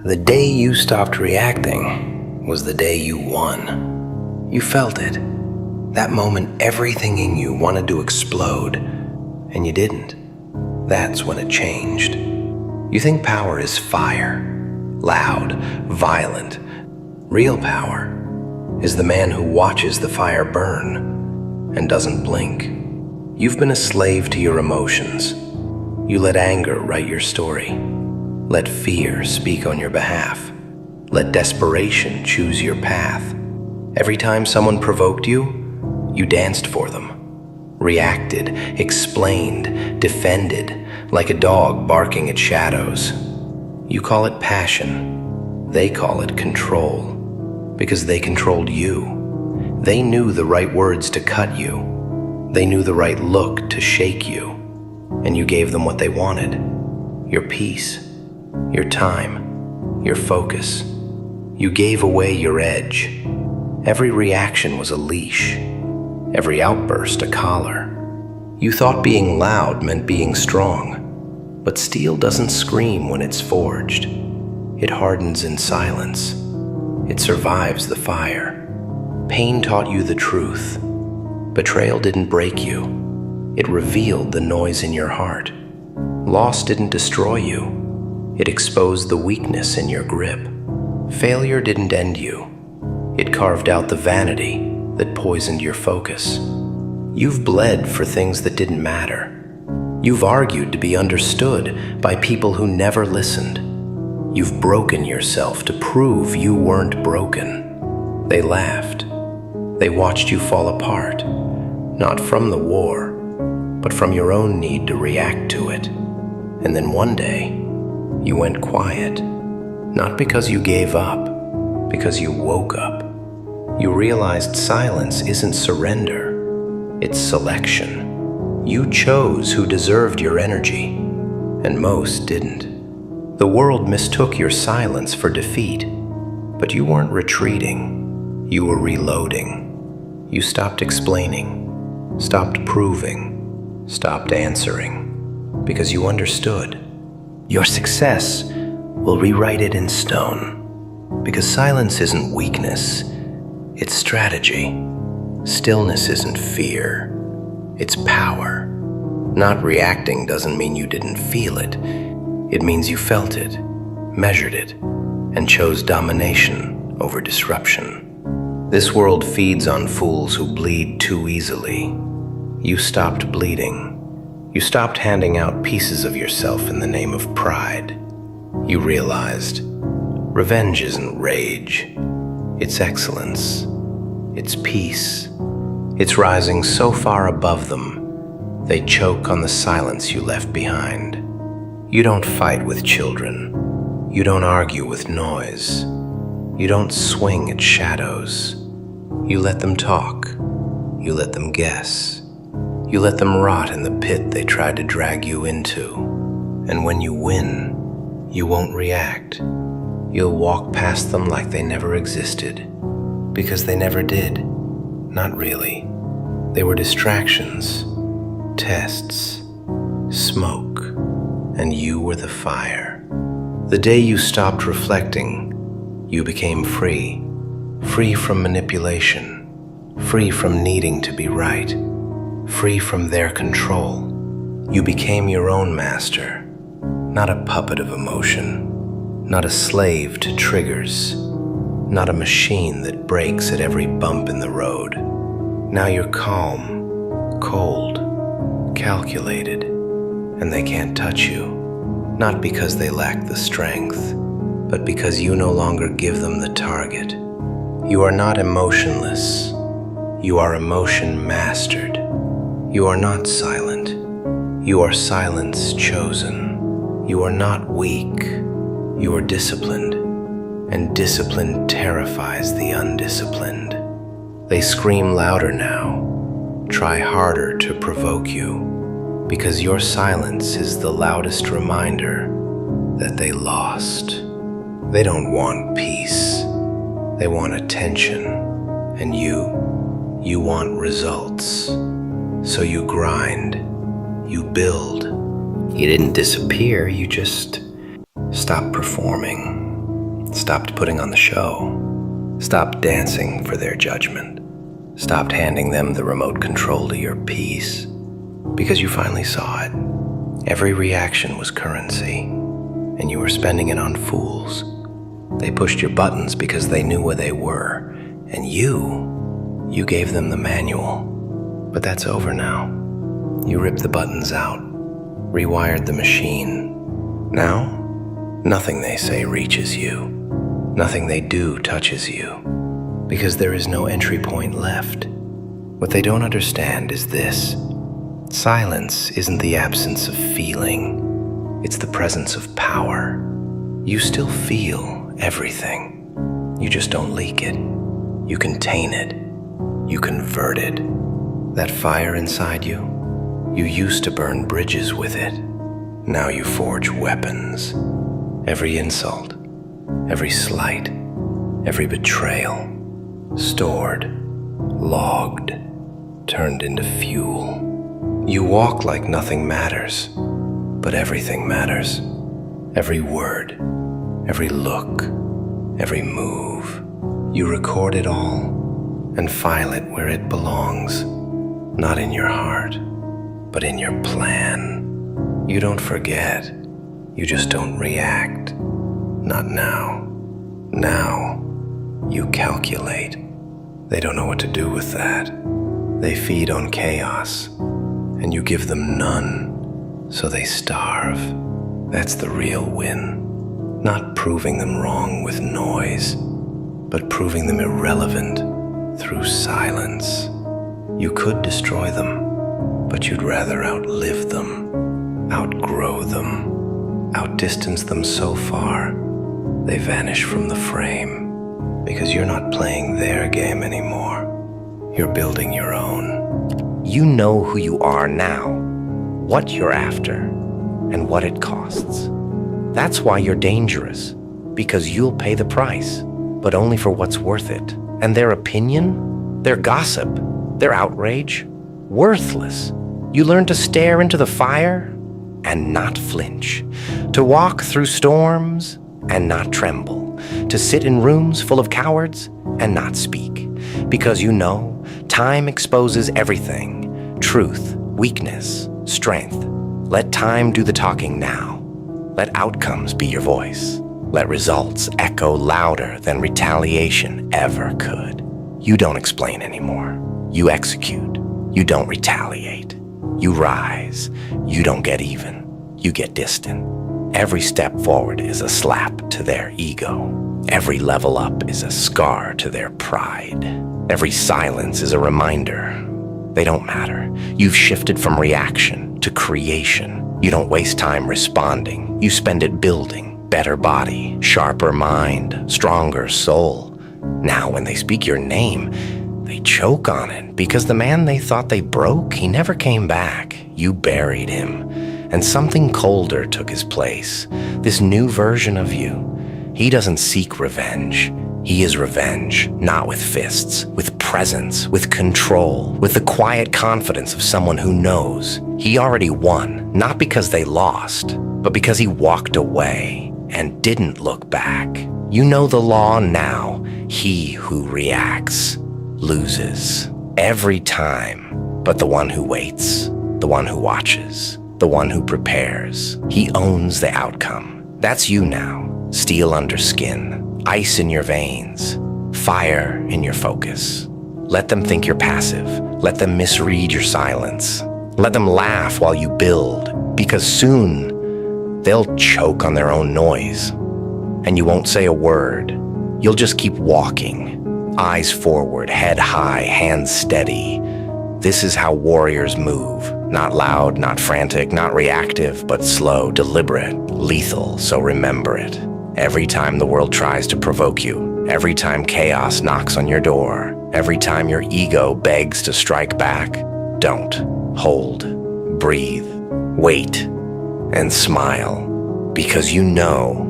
The day you stopped reacting was the day you won. You felt it. That moment, everything in you wanted to explode, and you didn't. That's when it changed. You think power is fire, loud, violent. Real power is the man who watches the fire burn and doesn't blink. You've been a slave to your emotions. You let anger write your story. Let fear speak on your behalf. Let desperation choose your path. Every time someone provoked you, you danced for them. Reacted, explained, defended, like a dog barking at shadows. You call it passion. They call it control. Because they controlled you. They knew the right words to cut you. They knew the right look to shake you. And you gave them what they wanted. Your peace. Your time, your focus. You gave away your edge. Every reaction was a leash, every outburst a collar. You thought being loud meant being strong, but steel doesn't scream when it's forged. It hardens in silence. It survives the fire. Pain taught you the truth. Betrayal didn't break you. It revealed the noise in your heart. Loss didn't destroy you. It exposed the weakness in your grip. Failure didn't end you. It carved out the vanity that poisoned your focus. You've bled for things that didn't matter. You've argued to be understood by people who never listened. You've broken yourself to prove you weren't broken. They laughed. They watched you fall apart, not from the war, but from your own need to react to it. And then one day, you went quiet, not because you gave up, because you woke up. You realized silence isn't surrender, it's selection. You chose who deserved your energy, and most didn't. The world mistook your silence for defeat, but you weren't retreating, you were reloading. You stopped explaining, stopped proving, stopped answering, because you understood. Your success will rewrite it in stone, because silence isn't weakness, it's strategy. Stillness isn't fear, it's power. Not reacting doesn't mean you didn't feel it. It means you felt it, measured it, and chose domination over disruption. This world feeds on fools who bleed too easily. You stopped bleeding. You stopped handing out pieces of yourself in the name of pride. You realized revenge isn't rage. It's excellence. It's peace. It's rising so far above them, they choke on the silence you left behind. You don't fight with children. You don't argue with noise. You don't swing at shadows. You let them talk. You let them guess. You let them rot in the pit they tried to drag you into. And when you win, you won't react. You'll walk past them like they never existed. Because they never did. Not really. They were distractions, tests, smoke, and you were the fire. The day you stopped reflecting, you became free. Free from manipulation. Free from needing to be right. Free from their control. You became your own master, not a puppet of emotion, not a slave to triggers, not a machine that breaks at every bump in the road. Now you're calm, cold, calculated, and they can't touch you, not because they lack the strength, but because you no longer give them the target. You are not emotionless, you are emotion mastered. You are not silent. You are silence chosen. You are not weak. You are disciplined. And discipline terrifies the undisciplined. They scream louder now, try harder to provoke you, because your silence is the loudest reminder that they lost. They don't want peace. They want attention. And you want results. So you grind, you build. You didn't disappear, you just stopped performing. Stopped putting on the show. Stopped dancing for their judgment. Stopped handing them the remote control to your peace. Because you finally saw it. Every reaction was currency, and you were spending it on fools. They pushed your buttons because they knew where they were, and you gave them the manual. But that's over now. You ripped the buttons out, rewired the machine. Now, nothing they say reaches you. Nothing they do touches you, because there is no entry point left. What they don't understand is this. Silence isn't the absence of feeling. It's the presence of power. You still feel everything. You just don't leak it. You contain it. You convert it. That fire inside you, you used to burn bridges with it. Now you forge weapons. Every insult, every slight, every betrayal, stored, logged, turned into fuel. You walk like nothing matters, but everything matters. Every word, every look, every move. You record it all and file it where it belongs, not in your heart, but in your plan. You don't forget, you just don't react. Not now. Now, you calculate. They don't know what to do with that. They feed on chaos, and you give them none, so they starve. That's the real win. Not proving them wrong with noise, but proving them irrelevant through silence. You could destroy them, but you'd rather outlive them, outgrow them, outdistance them so far they vanish from the frame, because you're not playing their game anymore. You're building your own. You know who you are now, what you're after, and what it costs. That's why you're dangerous, because you'll pay the price, but only for what's worth it. And their opinion, their gossip, their outrage, worthless. You learn to stare into the fire and not flinch, to walk through storms and not tremble, to sit in rooms full of cowards and not speak, because you know time exposes everything. Truth, weakness, strength. Let time do the talking now. Let outcomes be your voice. Let results echo louder than retaliation ever could. You don't explain anymore. You execute. You don't retaliate. You rise. You don't get even. You get distant. Every step forward is a slap to their ego. Every level up is a scar to their pride. Every silence is a reminder. They don't matter. You've shifted from reaction to creation. You don't waste time responding. You spend it building. Better body, sharper mind, stronger soul. Now when they speak your name, they choke on it because the man they thought they broke, he never came back. You buried him, and something colder took his place. This new version of you. He doesn't seek revenge. He is revenge, not with fists, with presence, with control, with the quiet confidence of someone who knows. He already won, not because they lost, but because he walked away and didn't look back. You know the law now. He who reacts loses every time, but the one who waits, the one who watches, the one who prepares, he owns the outcome. That's you now. Steel under skin, ice in your veins, fire in your focus. Let them think you're passive. Let them misread your silence. Let them laugh while you build, because soon they'll choke on their own noise. And you won't say a word. You'll just keep walking, eyes forward, head high, hands steady. This is how warriors move. Not loud, not frantic, not reactive, but slow, deliberate, lethal, so remember it. Every time the world tries to provoke you, every time chaos knocks on your door, every time your ego begs to strike back, don't. Hold, breathe, wait, and smile, because you know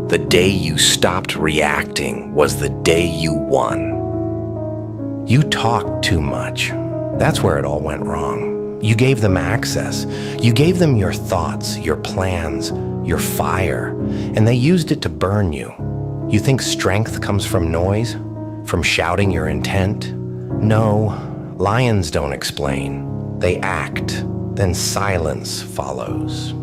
the day you stopped reacting was the day you won. You talked too much. That's where it all went wrong. You gave them access. You gave them your thoughts, your plans, your fire, and they used it to burn you. You think strength comes from noise? From shouting your intent? No, lions don't explain. They act, then silence follows.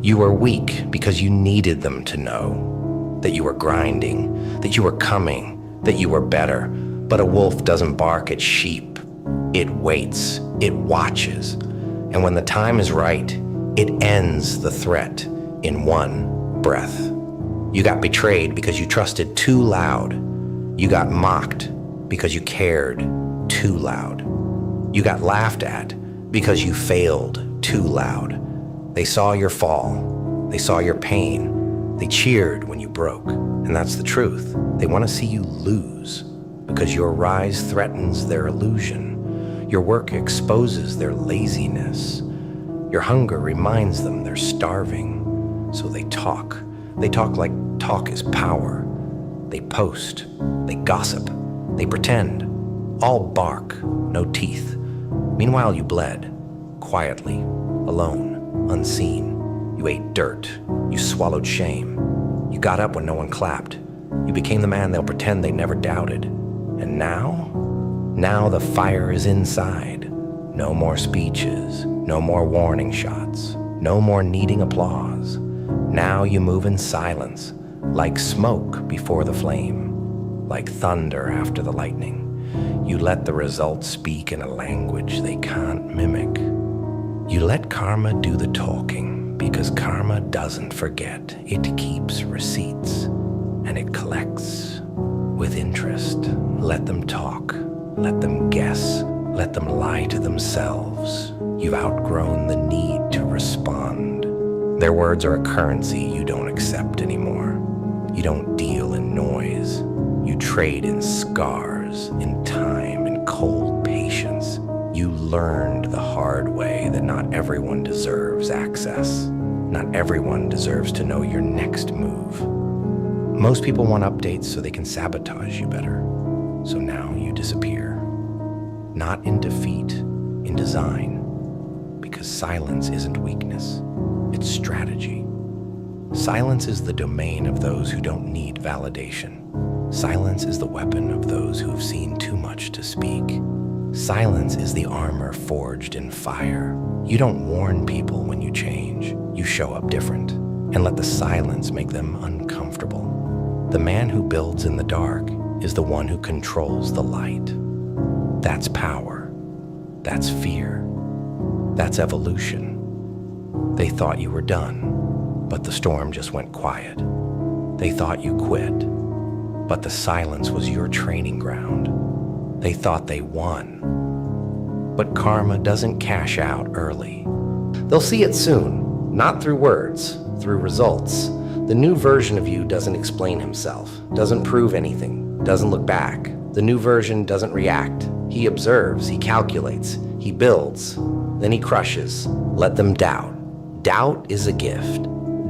You were weak because you needed them to know that you were grinding, that you were coming, that you were better. But a wolf doesn't bark at sheep. It waits, it watches, and when the time is right, it ends the threat in one breath. You got betrayed because you trusted too loud. You got mocked because you cared too loud. You got laughed at because you failed too loud. They saw your fall. They saw your pain. They cheered when you broke. And that's the truth. They want to see you lose because your rise threatens their illusion. Your work exposes their laziness. Your hunger reminds them they're starving. So they talk. They talk like talk is power. They post. They gossip. They pretend. All bark, no teeth. Meanwhile, you bled, quietly, alone, unseen. You ate dirt. You swallowed shame. You got up when no one clapped. You became the man they'll pretend they never doubted. And now the fire is inside. No more speeches, no more warning shots, no more needing applause. Now you move in silence, like smoke before the flame, like thunder after the lightning. You let the results speak in a language they can't mimic. You let karma do the talking because karma doesn't forget. It keeps receipts and it collects with interest. Let them talk, let them guess, let them lie to themselves. You've outgrown the need to respond. Their words are a currency you don't accept anymore. You don't deal in noise. You trade in scars, in time, in cold patience. You learned the hard way that not everyone deserves access. Not everyone deserves to know your next move. Most people want updates so they can sabotage you better. So now you disappear. Not in defeat, in design. Because silence isn't weakness, it's strategy. Silence is the domain of those who don't need validation. Silence is the weapon of those who have seen too much to speak. Silence is the armor forged in fire. You don't warn people when you change. You show up different and let the silence make them uncomfortable. The man who builds in the dark is the one who controls the light. That's power. That's fear. That's evolution. They thought you were done, but the storm just went quiet. They thought you quit, but the silence was your training ground. They thought they won. But karma doesn't cash out early. They'll see it soon, not through words, through results. The new version of you doesn't explain himself, doesn't prove anything, doesn't look back. The new version doesn't react. He observes, he calculates, he builds, then he crushes. Let them doubt. Doubt is a gift.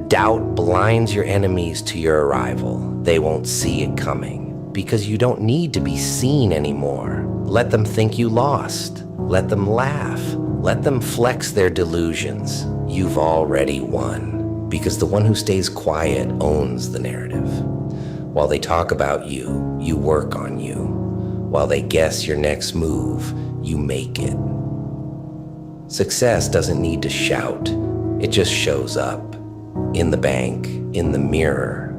Doubt blinds your enemies to your arrival. They won't see it coming because you don't need to be seen anymore. Let them think you lost. Let them laugh. Let them flex their delusions. You've already won because the one who stays quiet owns the narrative. While they talk about you, you work on you. While they guess your next move, you make it. Success doesn't need to shout. It just shows up. In the bank, in the mirror,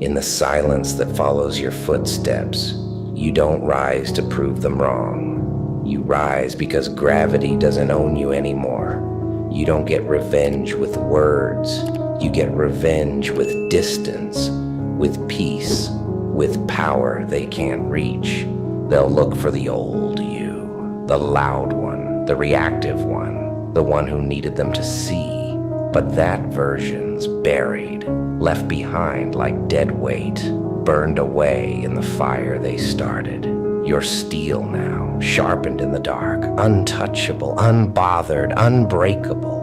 in the silence that follows your footsteps. You don't rise to prove them wrong. You rise because gravity doesn't own you anymore. You don't get revenge with words. You get revenge with distance, with peace, with power they can't reach. They'll look for the old you, the loud one, the reactive one, the one who needed them to see. But that version's buried, left behind like dead weight, burned away in the fire they started. You're steel now, sharpened in the dark, untouchable, unbothered, unbreakable.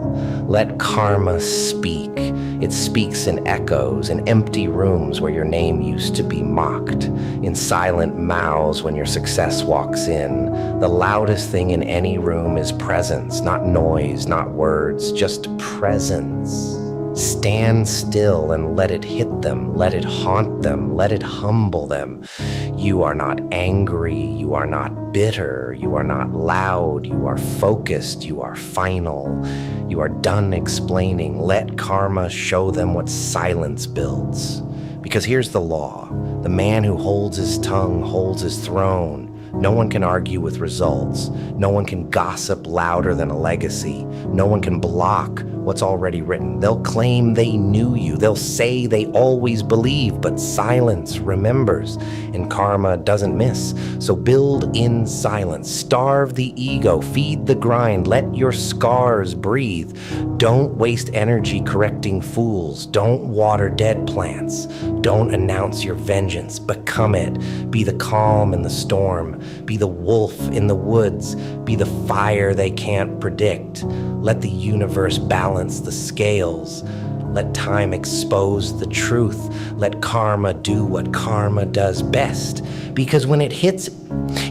Let karma speak. It speaks in echoes, in empty rooms where your name used to be mocked, in silent mouths when your success walks in. The loudest thing in any room is presence, not noise, not words, just presence. Stand still and let it hit them, let it haunt them, let it humble them. You are not angry, you are not bitter, you are not loud, you are focused, you are final. You are done explaining. Let karma show them what silence builds. Because here's the law. The man who holds his tongue holds his throne. No one can argue with results. No one can gossip louder than a legacy. No one can block what's already written. They'll claim they knew you. They'll say they always believe, but silence remembers, and karma doesn't miss. So build in silence. Starve the ego. Feed the grind. Let your scars breathe. Don't waste energy correcting fools. Don't water dead plants. Don't announce your vengeance. Become it. Be the calm in the storm. Be the wolf in the woods. Be the fire they can't predict. Let the universe balance the scales. Let time expose the truth. Let karma do what karma does best. Because when it hits,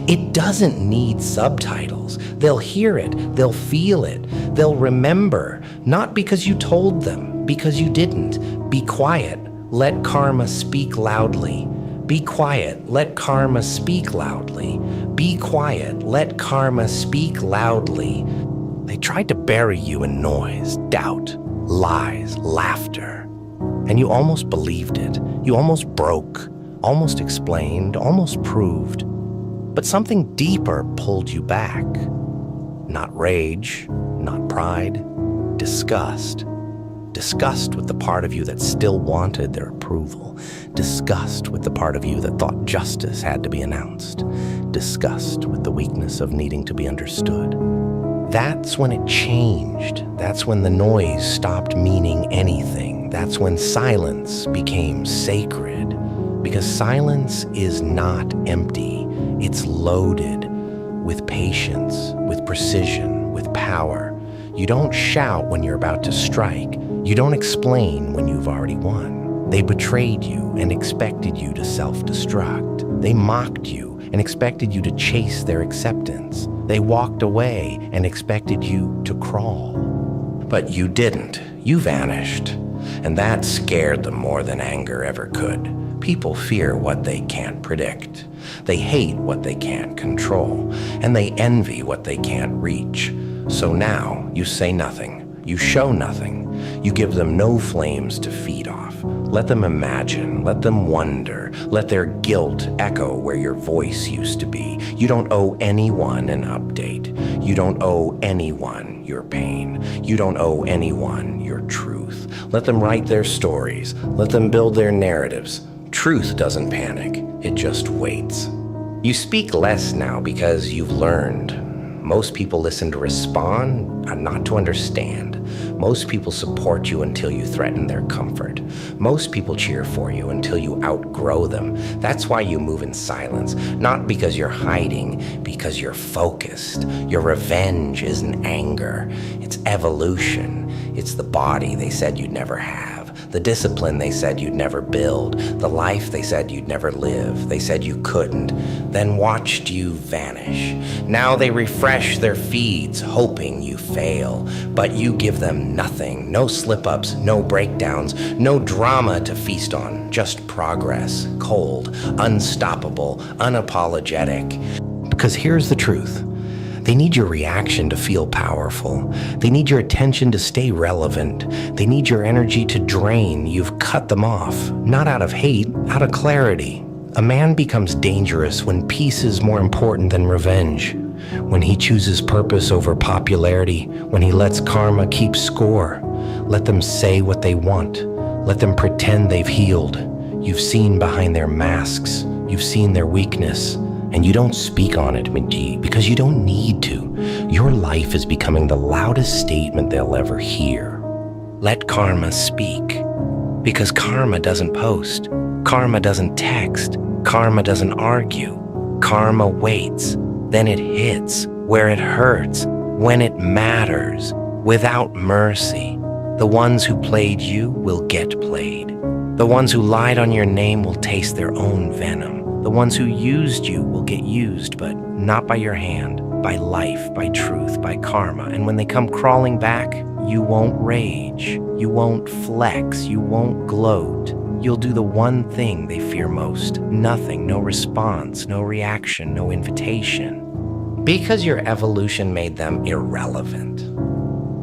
it doesn't need subtitles. They'll hear it. They'll feel it. They'll remember. Not because you told them, because you didn't. Be quiet. Let karma speak loudly. Be quiet. Let karma speak loudly. Be quiet. Let karma speak loudly. They tried to bury you in noise, doubt, lies, laughter. And you almost believed it. You almost broke, almost explained, almost proved. But something deeper pulled you back. Not rage, not pride, disgust. Disgust with the part of you that still wanted their approval. Disgust with the part of you that thought justice had to be announced. Disgust with the weakness of needing to be understood. That's when it changed. That's when the noise stopped meaning anything. That's when silence became sacred. Because silence is not empty. It's loaded with patience, with precision, with power. You don't shout when you're about to strike. You don't explain when you've already won. They betrayed you and expected you to self-destruct. They mocked you and expected you to chase their acceptance. They walked away and expected you to crawl. But you didn't. You vanished. And that scared them more than anger ever could. People fear what they can't predict. They hate what they can't control. And they envy what they can't reach. So now you say nothing. You show nothing. You give them no flames to feed off. Let them imagine. Let them wonder. Let their guilt echo where your voice used to be. You don't owe anyone an update. You don't owe anyone your pain. You don't owe anyone your truth. Let them write their stories. Let them build their narratives. Truth doesn't panic. It just waits. You speak less now because you've learned. Most people listen to respond, not to understand. Most people support you until you threaten their comfort. Most people cheer for you until you outgrow them. That's why you move in silence, not because you're hiding, because you're focused. Your revenge isn't anger, it's evolution. It's the body they said you'd never have. The discipline they said you'd never build, the life they said you'd never live, they said you couldn't, then watched you vanish. Now they refresh their feeds, hoping you fail, but you give them nothing, no slip-ups, no breakdowns, no drama to feast on, just progress, cold, unstoppable, unapologetic. Because here's the truth. They need your reaction to feel powerful. They need your attention to stay relevant. They need your energy to drain. You've cut them off, not out of hate, out of clarity. A man becomes dangerous when peace is more important than revenge, when he chooses purpose over popularity, when he lets karma keep score. Let them say what they want. Let them pretend they've healed. You've seen behind their masks. You've seen their weakness. And you don't speak on it, McGee, because you don't need to. Your life is becoming the loudest statement they'll ever hear. Let karma speak. Because karma doesn't post. Karma doesn't text. Karma doesn't argue. Karma waits. Then it hits where it hurts, when it matters, without mercy. The ones who played you will get played. The ones who lied on your name will taste their own venom. The ones who used you will get used, but not by your hand. by life, by truth, by karma. And when they come crawling back, you won't rage, you won't flex, you won't gloat. You'll do the one thing they fear most. Nothing, no response, no reaction, no invitation. Because your evolution made them irrelevant.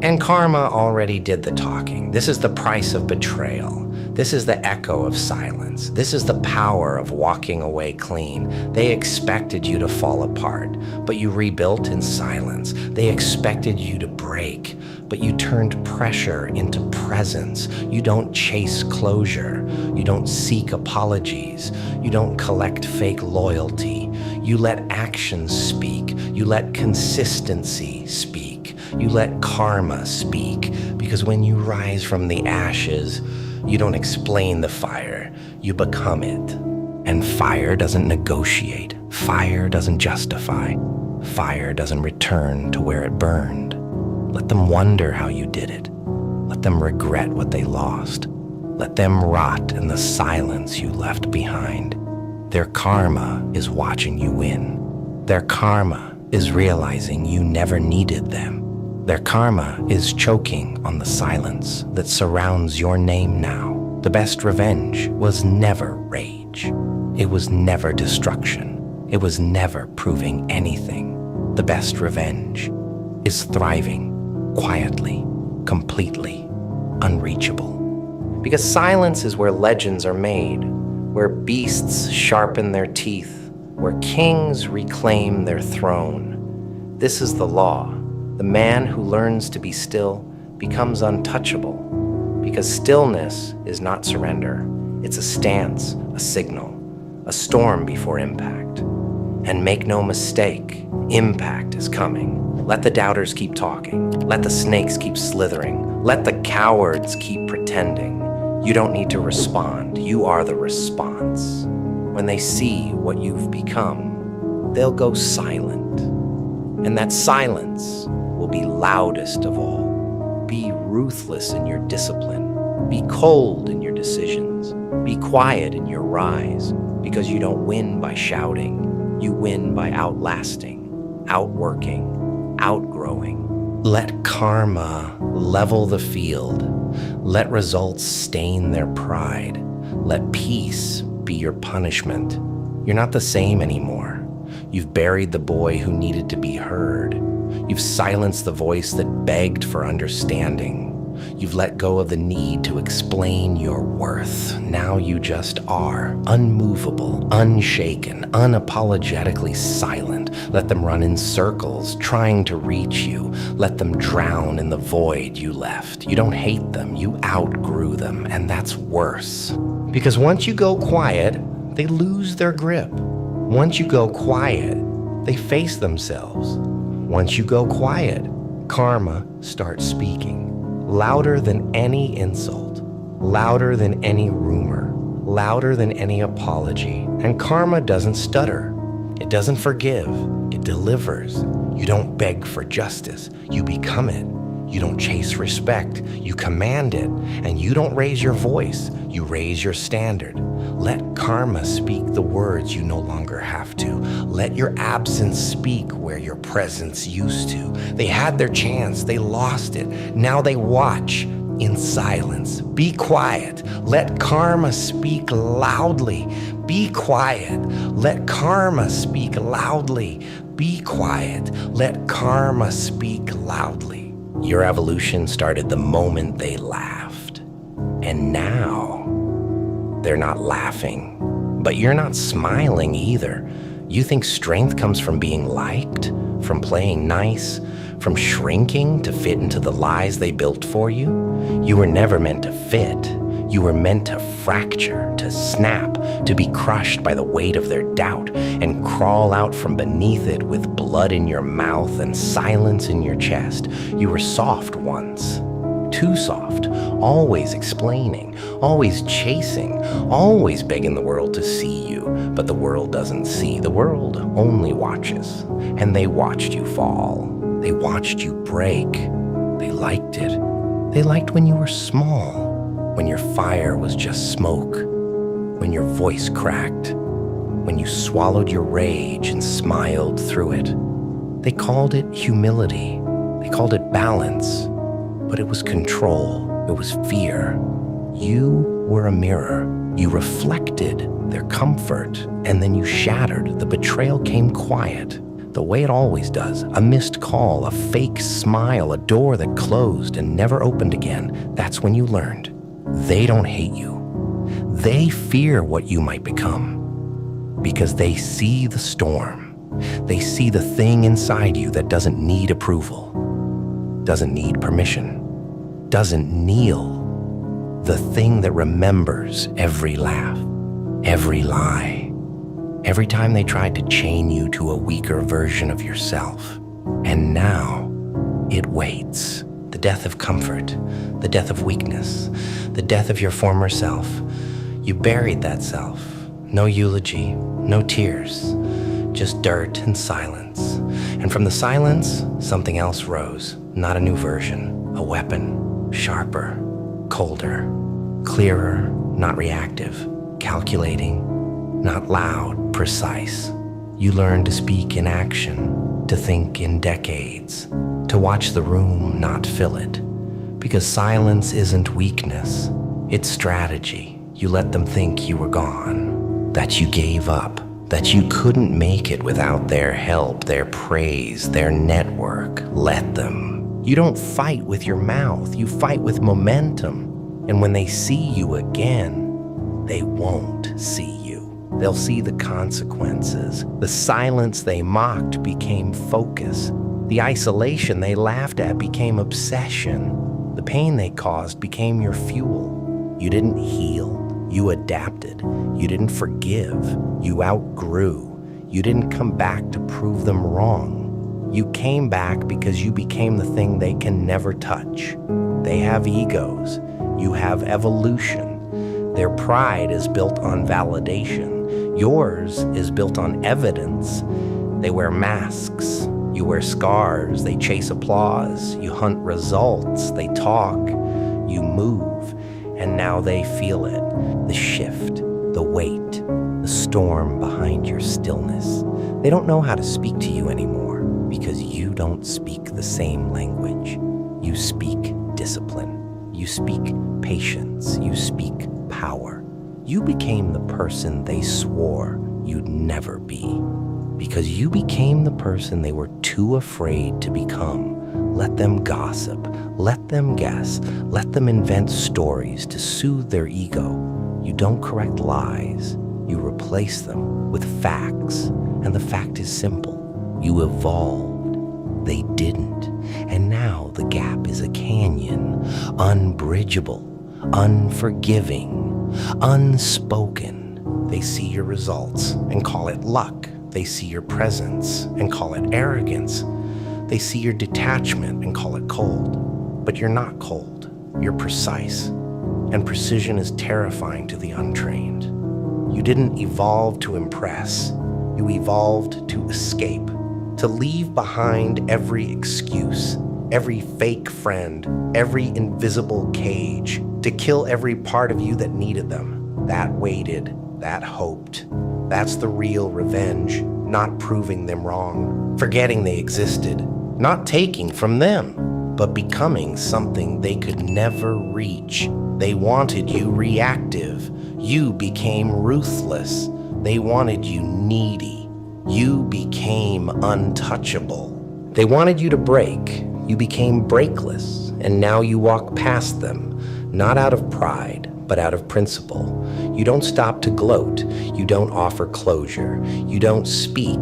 And karma already did the talking. This is the price of betrayal. This is the echo of silence. This is the power of walking away clean. They expected you to fall apart, but you rebuilt in silence. They expected you to break, but you turned pressure into presence. You don't chase closure. You don't seek apologies. You don't collect fake loyalty. You let actions speak. You let consistency speak. You let karma speak. Because when you rise from the ashes, you don't explain the fire, you become it. And fire doesn't negotiate. Fire doesn't justify. Fire doesn't return to where it burned. Let them wonder how you did it. Let them regret what they lost. Let them rot in the silence you left behind. Their karma is watching you win. Their karma is realizing you never needed them. Their karma is choking on the silence that surrounds your name now. The best revenge was never rage. It was never destruction. It was never proving anything. The best revenge is thriving quietly, completely, unreachable. Because silence is where legends are made, where beasts sharpen their teeth, where kings reclaim their throne. This is the law. The man who learns to be still becomes untouchable, because stillness is not surrender. It's a stance, a signal, a storm before impact. And make no mistake, impact is coming. Let the doubters keep talking. Let the snakes keep slithering. Let the cowards keep pretending. You don't need to respond. You are the response. When they see what you've become, they'll go silent. And that silence will be loudest of all. Be ruthless in your discipline. Be cold in your decisions. Be quiet in your rise, because you don't win by shouting. You win by outlasting, outworking, outgrowing. Let karma level the field. Let results stain their pride. Let peace be your punishment. You're not the same anymore. You've buried the boy who needed to be heard. You've silenced the voice that begged for understanding. You've let go of the need to explain your worth. Now you just are, unmovable, unshaken, unapologetically silent. Let them run in circles, trying to reach you. Let them drown in the void you left. You don't hate them, you outgrew them, and that's worse. Because once you go quiet, they lose their grip. Once you go quiet, they face themselves. Once you go quiet, karma starts speaking. Louder than any insult, louder than any rumor, louder than any apology. And karma doesn't stutter. It doesn't forgive. It delivers. You don't beg for justice. You become it. You don't chase respect. You command it. And you don't raise your voice. You raise your standard. Let karma speak the words you no longer have to. Let your absence speak where your presence used to. They had their chance. They lost it. Now they watch in silence. Be quiet. Let karma speak loudly. Be quiet. Let karma speak loudly. Be quiet. Let karma speak loudly. Your evolution started the moment they laughed. And now they're not laughing, but you're not smiling either. You think strength comes from being liked, from playing nice, from shrinking to fit into the lies they built for you? You were never meant to fit. You were meant to fracture, to snap, to be crushed by the weight of their doubt and crawl out from beneath it with blood in your mouth and silence in your chest. You were soft once. Too soft, always explaining, always chasing, always begging the world to see you. But the world doesn't see. The world only watches. And they watched you fall. They watched you break. They liked it. They liked when you were small, when your fire was just smoke, when your voice cracked, when you swallowed your rage and smiled through it. They called it humility. They called it balance. But it was control. It was fear. You were a mirror. You reflected their comfort, and then you shattered. The betrayal came quiet, the way it always does. A missed call, a fake smile, a door that closed and never opened again. That's when you learned. They don't hate you. They fear what you might become because they see the storm. They see the thing inside you that doesn't need approval, doesn't need permission, doesn't kneel. The thing that remembers every laugh, every lie, every time they tried to chain you to a weaker version of yourself. And now it waits. The death of comfort, the death of weakness, the death of your former self. You buried that self. No eulogy, no tears, just dirt and silence. And from the silence, something else rose. Not a new version, a weapon, sharper, colder, clearer, not reactive, calculating, not loud, precise. You learned to speak in action, to think in decades, to watch the room, not fill it. Because silence isn't weakness, it's strategy. You let them think you were gone, that you gave up, that you couldn't make it without their help, their praise, their network. Let them. You don't fight with your mouth, you fight with momentum. And when they see you again, they won't see you. They'll see the consequences. The silence they mocked became focus. The isolation they laughed at became obsession. The pain they caused became your fuel. You didn't heal. You adapted. You didn't forgive. You outgrew. You didn't come back to prove them wrong. You came back because you became the thing they can never touch. They have egos. You have evolution. Their pride is built on validation. Yours is built on evidence. They wear masks. You wear scars. They chase applause. You hunt results. They talk. You move. And now they feel it. The shift, the weight, the storm behind your stillness. They don't know how to speak to you anymore because you don't speak the same language. You speak discipline. You speak patience. You speak power. You became the person they swore you'd never be because you became the person they were too afraid to become. Let them gossip. Let them guess. Let them invent stories to soothe their ego. You don't correct lies. You replace them with facts. And the fact is simple. You evolved. They didn't. And now the gap is a canyon, unbridgeable, unforgiving, unspoken. They see your results and call it luck. They see your presence and call it arrogance. They see your detachment and call it cold. But you're not cold. You're precise. And precision is terrifying to the untrained. You didn't evolve to impress. You evolved to escape, to leave behind every excuse, every fake friend, every invisible cage, to kill every part of you that needed them, that waited, that hoped. That's the real revenge, not proving them wrong, forgetting they existed, not taking from them, but becoming something they could never reach. They wanted you reactive. You became ruthless. They wanted you needy. You became untouchable. They wanted you to break. You became breakless, and now you walk past them, not out of pride, but out of principle. You don't stop to gloat. You don't offer closure. You don't speak,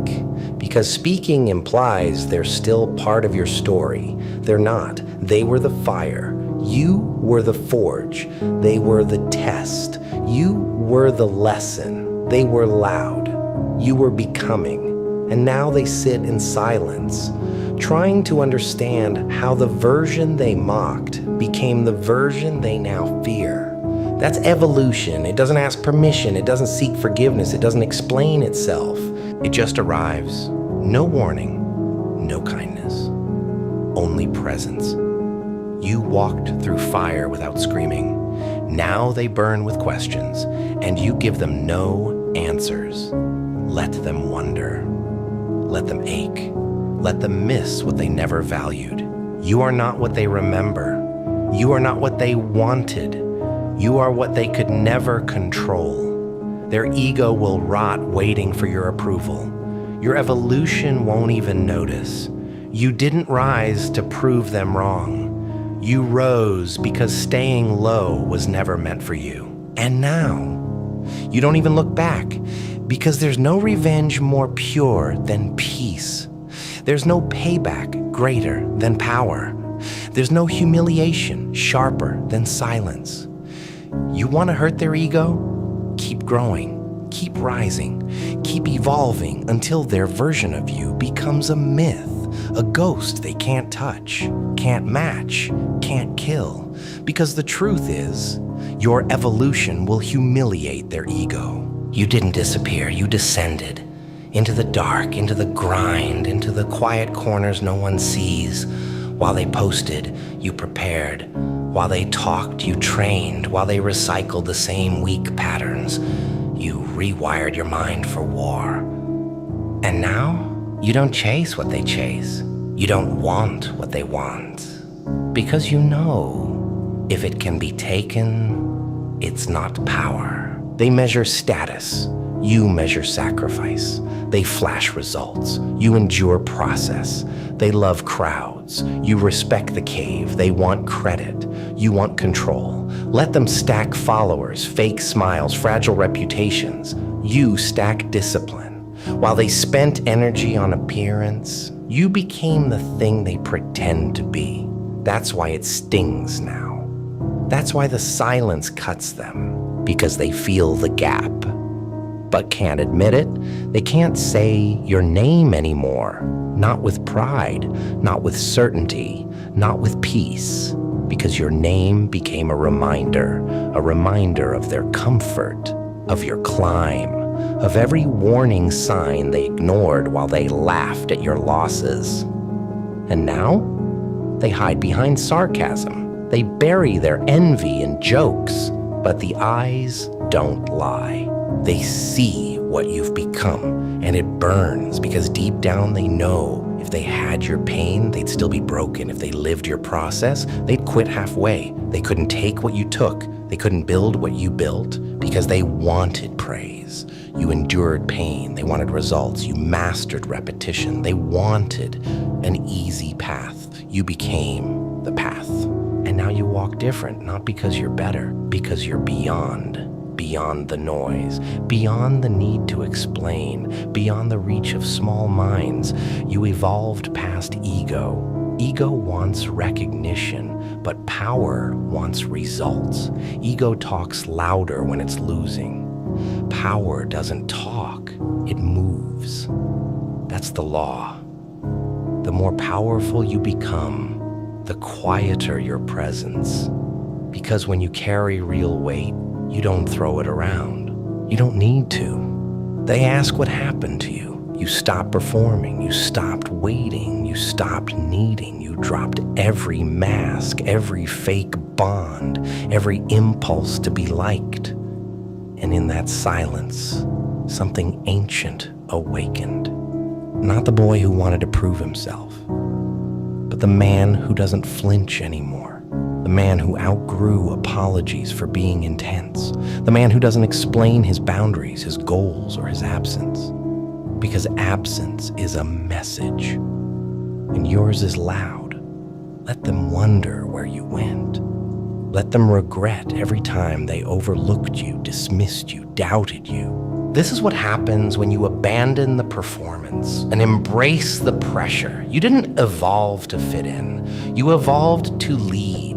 because speaking implies they're still part of your story. They're not. They were the fire. You were the forge. They were the test. You were the lesson. They were loud. You were becoming. And now they sit in silence, trying to understand how the version they mocked became the version they now fear. That's evolution. It doesn't ask permission. It doesn't seek forgiveness. It doesn't explain itself. It just arrives. No warning, no kindness, only presence. You walked through fire without screaming. Now they burn with questions, and you give them no answers. Let them wonder. Let them ache. Let them miss what they never valued. You are not what they remember. You are not what they wanted. You are what they could never control. Their ego will rot waiting for your approval. Your evolution won't even notice. You didn't rise to prove them wrong. You rose because staying low was never meant for you. And now, you don't even look back because there's no revenge more pure than peace. There's no payback greater than power. There's no humiliation sharper than silence. You want to hurt their ego? Keep growing, keep rising, keep evolving until their version of you becomes a myth, a ghost they can't touch, can't match, can't kill. Because the truth is, your evolution will humiliate their ego. You didn't disappear, you descended into the dark, into the grind, into the quiet corners no one sees. While they posted, you prepared. While they talked, you trained. While they recycled the same weak patterns, you rewired your mind for war. And now, you don't chase what they chase. You don't want what they want. Because you know, if it can be taken, it's not power. They measure status. You measure sacrifice. They flash results. You endure process. They love crowds. You respect the cave. They want credit. You want control. Let them stack followers, fake smiles, fragile reputations. You stack discipline. While they spent energy on appearance, you became the thing they pretend to be. That's why it stings now. That's why the silence cuts them, because they feel the gap. But can't admit it. They can't say your name anymore. Not with pride, not with certainty, not with peace. Because your name became a reminder of their comfort, of your climb, of every warning sign they ignored while they laughed at your losses. And now, they hide behind sarcasm. They bury their envy in jokes. But the eyes don't lie. They see what you've become, and it burns because deep down they know if they had your pain, they'd still be broken. If they lived your process, they'd quit halfway. They couldn't take what you took. They couldn't build what you built because they wanted praise. You endured pain. They wanted results. You mastered repetition. They wanted an easy path. You became the path. And now you walk different, not because you're better, because you're beyond the noise, beyond the need to explain, beyond the reach of small minds. You evolved past ego. Ego wants recognition, but power wants results. Ego talks louder when it's losing. Power doesn't talk, it moves. That's the law. The more powerful you become, the quieter your presence. Because when you carry real weight, you don't throw it around. You don't need to. They ask what happened to you. You stopped performing. You stopped waiting. You stopped needing. You dropped every mask, every fake bond, every impulse to be liked. And in that silence, something ancient awakened. Not the boy who wanted to prove himself, but the man who doesn't flinch anymore. The man who outgrew apologies for being intense. The man who doesn't explain his boundaries, his goals, or his absence. Because absence is a message, and yours is loud. Let them wonder where you went. Let them regret every time they overlooked you, dismissed you, doubted you. This is what happens when you abandon the performance and embrace the pressure. You didn't evolve to fit in. You evolved to lead.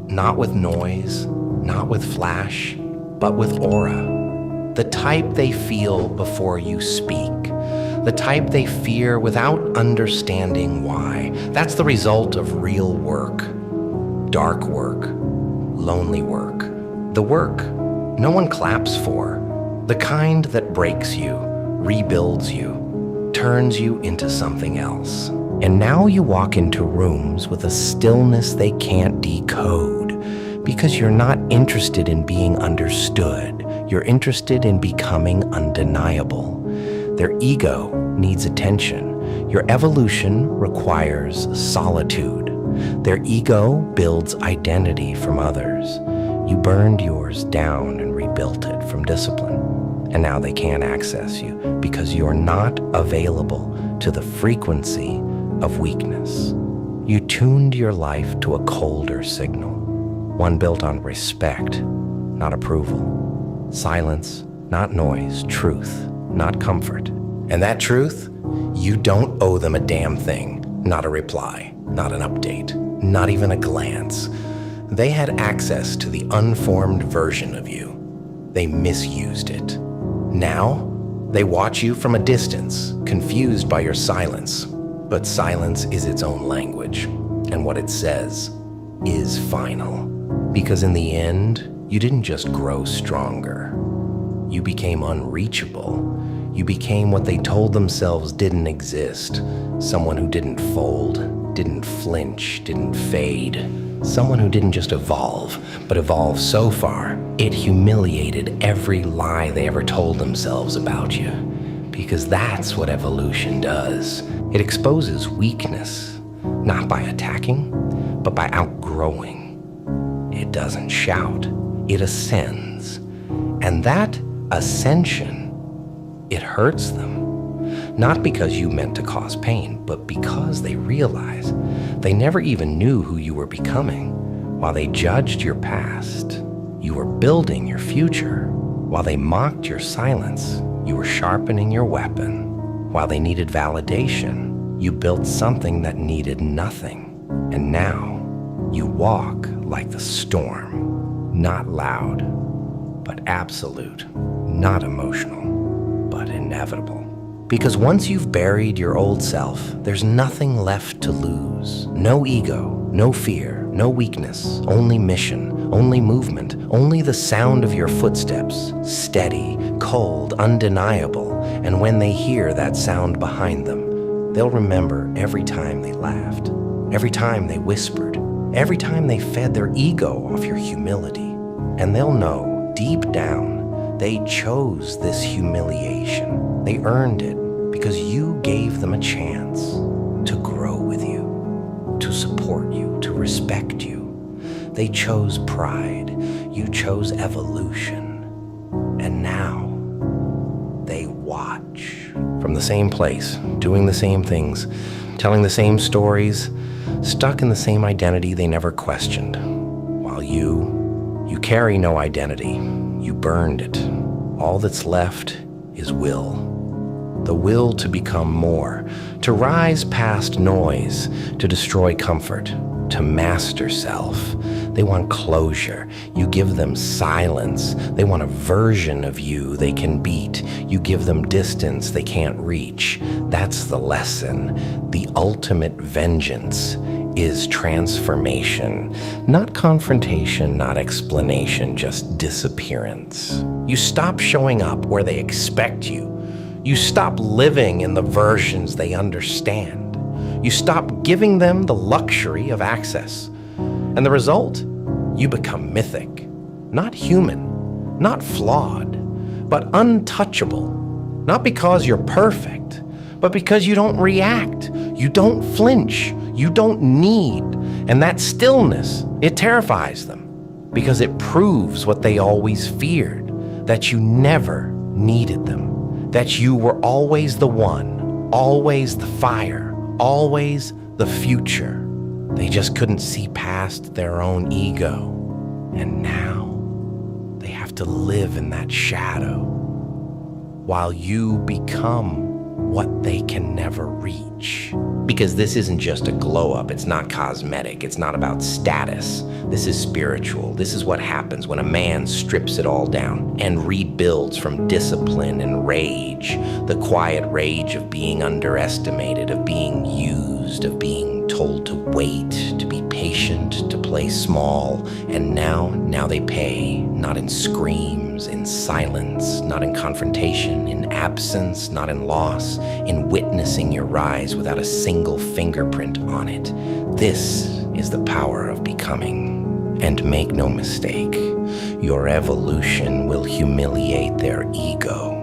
Not with noise, not with flash, but with aura. The type they feel before you speak. The type they fear without understanding why. That's the result of real work. Dark work. Lonely work. The work no one claps for. The kind that breaks you, rebuilds you, turns you into something else. And now you walk into rooms with a stillness they can't decode because you're not interested in being understood. You're interested in becoming undeniable. Their ego needs attention. Your evolution requires solitude. Their ego builds identity from others. You burned yours down and rebuilt it from discipline. And now they can't access you because you're not available to the frequency of weakness. You tuned your life to a colder signal, one built on respect, not approval, silence, not noise, truth, not comfort. And that truth, you don't owe them a damn thing, not a reply, not an update, not even a glance. They had access to the unformed version of you. They misused it. Now, they watch you from a distance, confused by your silence. But silence is its own language, and what it says is final. Because in the end, you didn't just grow stronger. You became unreachable. You became what they told themselves didn't exist. Someone who didn't fold, didn't flinch, didn't fade. Someone who didn't just evolve, but evolve so far, it humiliated every lie they ever told themselves about you. Because that's what evolution does. It exposes weakness, not by attacking, but by outgrowing. It doesn't shout, it ascends. And that ascension, it hurts them. Not because you meant to cause pain, but because they realize they never even knew who you were becoming. While they judged your past, you were building your future. While they mocked your silence, you were sharpening your weapon. While they needed validation, you built something that needed nothing. And now, you walk like the storm, not loud, but absolute, not emotional, but inevitable. Because once you've buried your old self, there's nothing left to lose. No ego, no fear, no weakness, only mission, only movement, only the sound of your footsteps, steady, cold, undeniable. And when they hear that sound behind them, they'll remember every time they laughed, every time they whispered, every time they fed their ego off your humility. And they'll know, deep down, they chose this humiliation. They earned it because you gave them a chance to grow with you, to support you, to respect you. They chose pride. You chose evolution. And now they watch. From the same place, doing the same things, telling the same stories, stuck in the same identity they never questioned. While you carry no identity. You burned it. All that's left is will. The will to become more, to rise past noise, to destroy comfort, to master self. They want closure. You give them silence. They want a version of you they can beat. You give them distance they can't reach. That's the lesson. The ultimate vengeance is transformation. Not confrontation, not explanation, just disappearance. You stop showing up where they expect you. You stop living in the versions they understand. You stop giving them the luxury of access. And the result? You become mythic. Not human, not flawed, but untouchable. Not because you're perfect, but because you don't react. You don't flinch. You don't need. And that stillness, it terrifies them because it proves what they always feared, that you never needed them, that you were always the one, always the fire, always the future. They just couldn't see past their own ego. And now they have to live in that shadow while you become what they can never reach. Because this isn't just a glow up. It's not cosmetic. It's not about status. This is spiritual. This is what happens when a man strips it all down and rebuilds from discipline and rage, the quiet rage of being underestimated, of being used, of being told to wait, to be patient, to play small. And now they pay, not in screams, in silence, not in confrontation, in absence, not in loss, in witnessing your rise without a single fingerprint on it. This is the power of becoming. And make no mistake, your evolution will humiliate their ego.